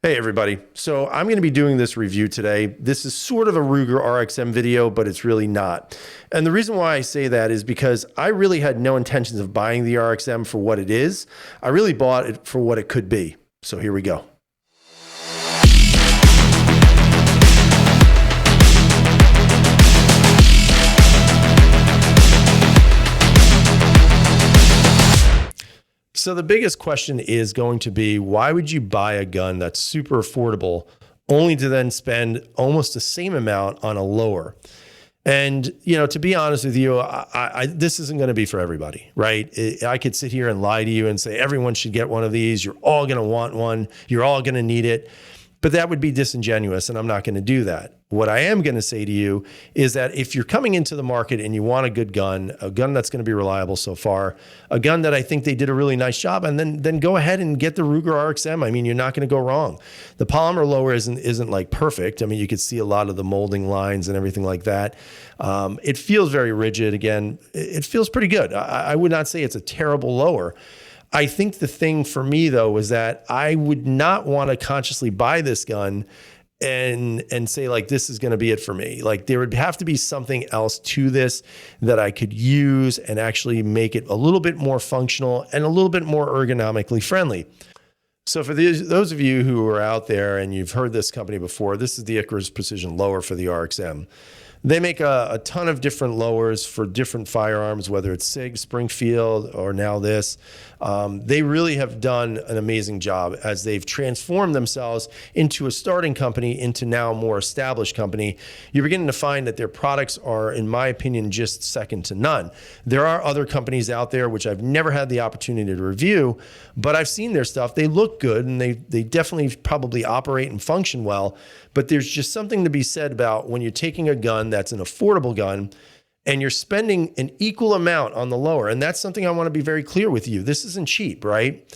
Hey everybody. So I'm going to be doing this review today. This is sort of a Ruger RXM video, but it's really not. And the reason why I say that is because I really had no intentions of buying the RXM for what it is. I really bought it for what it could be. So here we go. So the biggest question is going to be, why would you buy a gun that's super affordable only to then spend almost the same amount on a lower? And, to be honest with you, this isn't going to be for everybody, right? I could sit here and lie to you and say, everyone should get one of these. You're all going to want one. You're all going to need it. But that would be disingenuous, and I'm not going to do that. What I am going to say to you is that if you're coming into the market and you want a good gun, a gun that's going to be reliable so far, a gun that I think they did a really nice job, and then go ahead and get the Ruger RXM. I mean, you're not going to go wrong. The polymer lower isn't like perfect. I mean, you could see a lot of the molding lines and everything like that. It feels very rigid. Again, it feels pretty good. I would not say it's a terrible lower. I think the thing for me, though, was that I would not want to consciously buy this gun and say, like, this is going to be it for me. Like, there would have to be something else to this that I could use and actually make it a little bit more functional and a little bit more ergonomically friendly. So for those of you who are out there and you've heard this company before, this is the Icarus Precision Lower for the RXM. They make a ton of different lowers for different firearms, whether it's SIG, Springfield, or now this. They really have done an amazing job as they've transformed themselves into a starting company into now a more established company. You're beginning to find that their products are, in my opinion, just second to none. There are other companies out there which I've never had the opportunity to review, but I've seen their stuff. They look good, and they definitely probably operate and function well. But there's just something to be said about when you're taking a gun that's an affordable gun and you're spending an equal amount on the lower. And that's something I want to be very clear with you. This isn't cheap, right?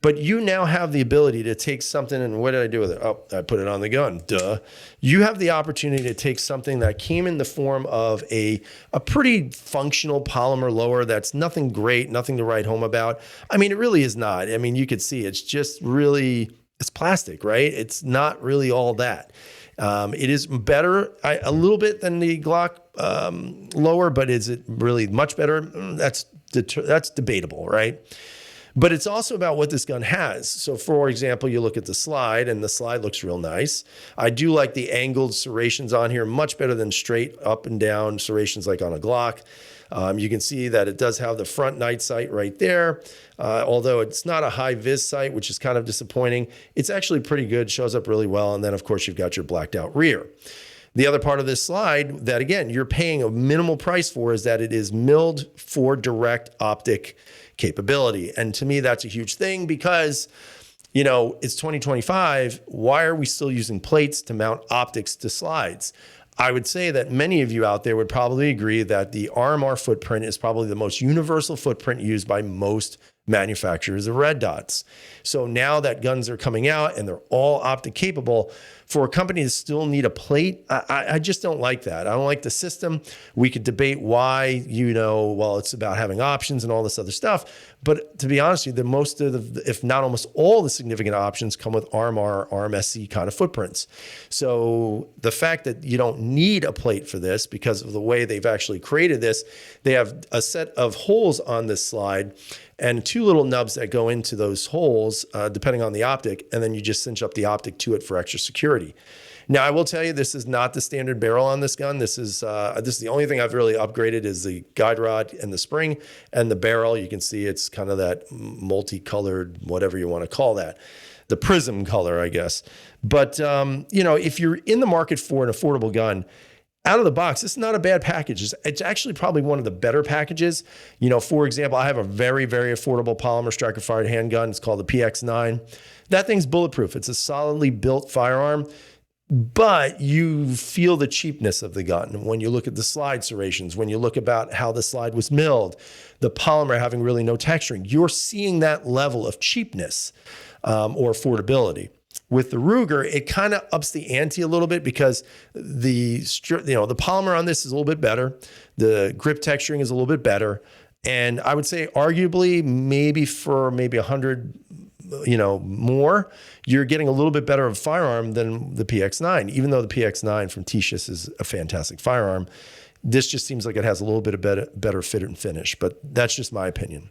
But you now have the ability to take something, and what did I do with it? Oh, I put it on the gun. Duh. You have the opportunity to take something that came in the form of a pretty functional polymer lower that's nothing great, nothing to write home about. I mean, it really is not. I mean, you could see it's just really... it's plastic, right? It's not really all that. It is better a little bit than the Glock lower, but is it really much better? That's debatable, right? But it's also about what this gun has. So for example, you look at the slide, and the slide looks real nice. I do like the angled serrations on here, much better than straight up and down serrations like on a Glock. You can see that it does have the front night sight right there. Although it's not a high vis sight, which is kind of disappointing. It's actually pretty good, shows up really well. And then of course you've got your blacked out rear. The other part of this slide that, again, you're paying a minimal price for is that it is milled for direct optic capability. And to me, that's a huge thing because, it's 2025. Why are we still using plates to mount optics to slides? I would say that many of you out there would probably agree that the RMR footprint is probably the most universal footprint used by most manufacturers of red dots. So now that guns are coming out and they're all optic capable, for a company to still need a plate, I just don't like that. I don't like the system. We could debate why, it's about having options and all this other stuff. But to be honest with you, most of the, if not almost all the significant options come with RMR, RMSC kind of footprints. So the fact that you don't need a plate for this because of the way they've actually created this, they have a set of holes on this slide and two little nubs that go into those holes, depending on the optic, and then you just cinch up the optic to it for extra security. Now, I will tell you, this is not the standard barrel on this gun. This is the only thing I've really upgraded is the guide rod and the spring and the barrel. You can see it's kind of that multicolored, whatever you want to call that. The prism color, I guess. But, if you're in the market for an affordable gun, out of the box, this is not a bad package. It's actually probably one of the better packages. For example, I have a very, very affordable polymer striker-fired handgun. It's called the PX9. That thing's bulletproof. It's a solidly built firearm, but you feel the cheapness of the gun when you look at the slide serrations, when you look about how the slide was milled, the polymer having really no texturing. You're seeing that level of cheapness or affordability. With the Ruger, it kind of ups the ante a little bit because the polymer on this is a little bit better. The grip texturing is a little bit better. And I would say arguably maybe for $100 more, you're getting a little bit better of a firearm than the PX9. Even though the PX9 from T-Shiz is a fantastic firearm, this just seems like it has a little bit of better fit and finish, but that's just my opinion.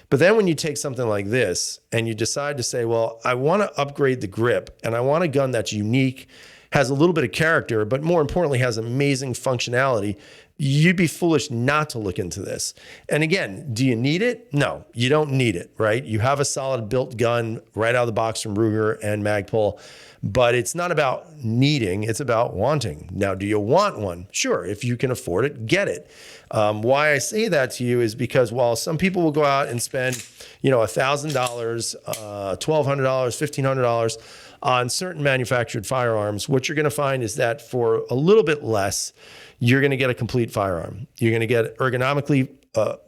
But then when you take something like this and you decide to say, well, I want to upgrade the grip and I want a gun that's unique, has a little bit of character, but more importantly, has amazing functionality, you'd be foolish not to look into this. And again, do you need it? No, you don't need it, right? You have a solid built gun right out of the box from Ruger and Magpul, but it's not about needing, it's about wanting. Now, do you want one? Sure, if you can afford it, get it. Why I say that to you is because while some people will go out and spend, $1,000, $1,200, $1,500 on certain manufactured firearms, what you're going to find is that for a little bit less, you're going to get a complete firearm. You're going to get ergonomically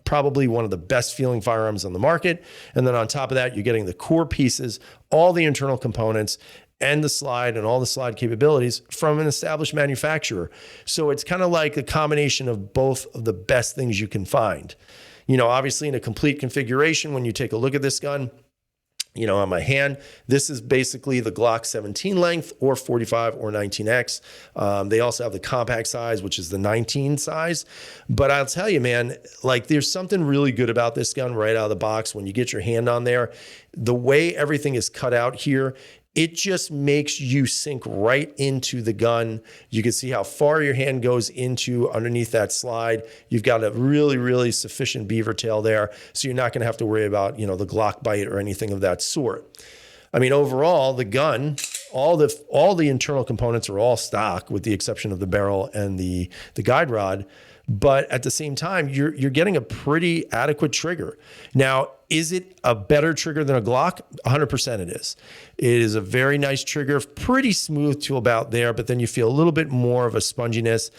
probably one of the best feeling firearms on the market. And then on top of that, you're getting the core pieces, all the internal components, and the slide and all the slide capabilities from an established manufacturer. So it's kind of like a combination of both of the best things you can find. Obviously in a complete configuration, when you take a look at this gun, on my hand, this is basically the Glock 17 length or 45 or 19X. They also have the compact size, which is the 19 size. But I'll tell you, man, there's something really good about this gun right out of the box. When you get your hand on there, the way everything is cut out here, it just makes you sink right into the gun. You can see how far your hand goes into underneath that slide. You've got a really, really sufficient beaver tail there. So you're not going to have to worry about, the Glock bite or anything of that sort. I mean, overall, the gun, all the internal components are all stock with the exception of the barrel and the guide rod. But at the same time, you're getting a pretty adequate trigger. Now, is it a better trigger than a Glock? 100% it is. It is a very nice trigger, pretty smooth to about there, but then you feel a little bit more of a sponginess,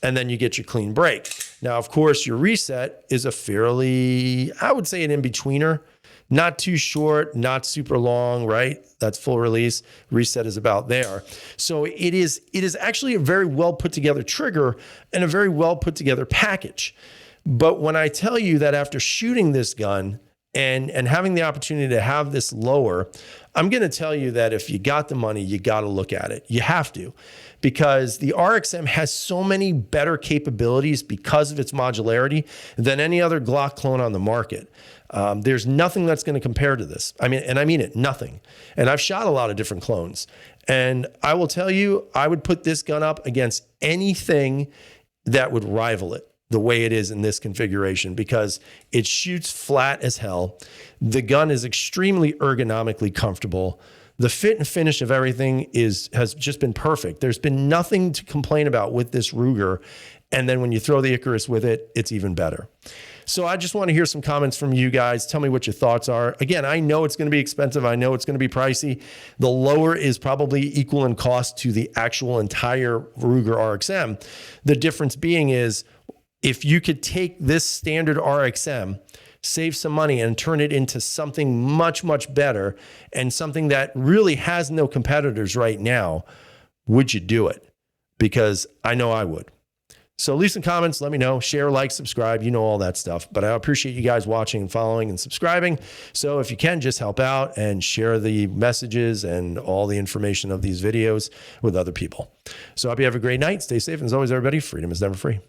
and then you get your clean break. Now, of course, your reset is a fairly, I would say, an in-betweener. Not too short, not super long, right? That's full release. Reset is about there. So it is actually a very well put together trigger and a very well put together package. But when I tell you that after shooting this gun and having the opportunity to have this lower, I'm going to tell you that if you got the money, you got to look at it. You have to, because the RXM has so many better capabilities because of its modularity than any other Glock clone on the market. There's nothing that's going to compare to this. I mean it, nothing. And I've shot a lot of different clones. And I will tell you, I would put this gun up against anything that would rival it the way it is in this configuration, because it shoots flat as hell. The gun is extremely ergonomically comfortable. The fit and finish of everything has just been perfect. There's been nothing to complain about with this Ruger. And then when you throw the Icarus with it, it's even better. So I just want to hear some comments from you guys. Tell me what your thoughts are. Again, I know it's going to be expensive. I know it's going to be pricey. The lower is probably equal in cost to the actual entire Ruger RXM. The difference being is if you could take this standard RXM, save some money and turn it into something much, much better and something that really has no competitors right now, would you do it? Because I know I would. So leave some comments, let me know, share, like, subscribe, all that stuff. But I appreciate you guys watching and following and subscribing. So if you can, just help out and share the messages and all the information of these videos with other people. So I hope you have a great night. Stay safe. And as always, everybody, freedom is never free.